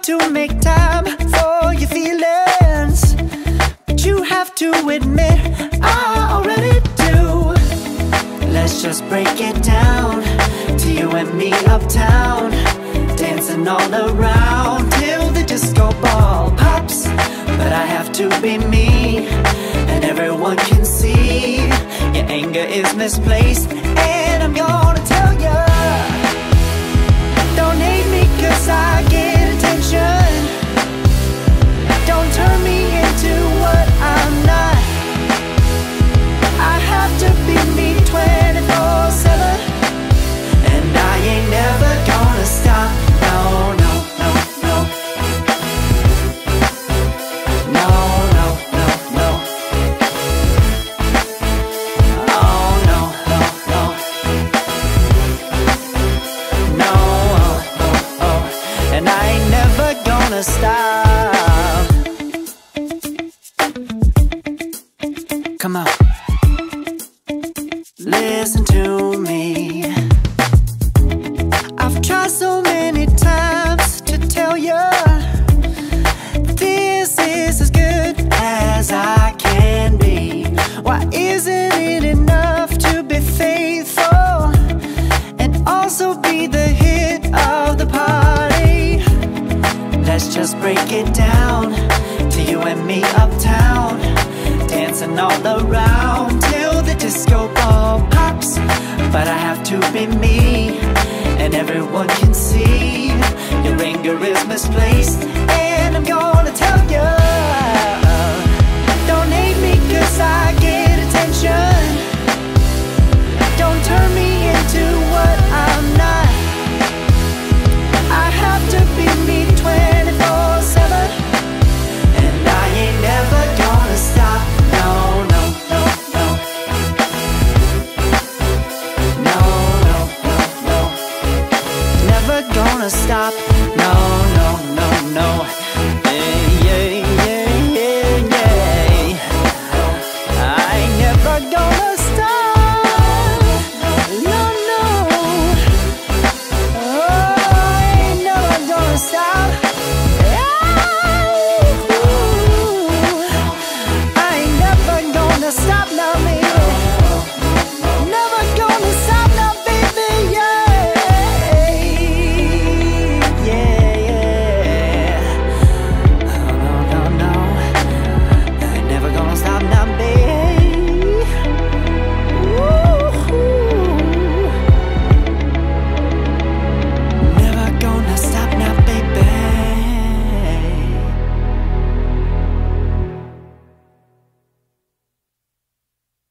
to make time for your feelings, but you have to admit I already do. Let's just break it down to you and me uptown, dancing all around till the disco ball pops. But I have to be me, and everyone can see your anger is misplaced. And I'm gonna tell ya, don't hate me 'cause I get attention. Don't turn me into what I'm not. I have to be me 24/7, and I ain't never gonna stop. No, no, no, no. No, no, no, no. Oh, no, no, no. No, oh, oh, oh. And I ain't never gonna stop. Come on. Listen to me. I've tried so many times to tell you this is as good as I can be. Why isn't it enough to be faithful and also be the hit of the party? Let's just break it down to you and me uptown, dancing all around till the disco ball pops. But I have to be me, and everyone can see your anger is misplaced.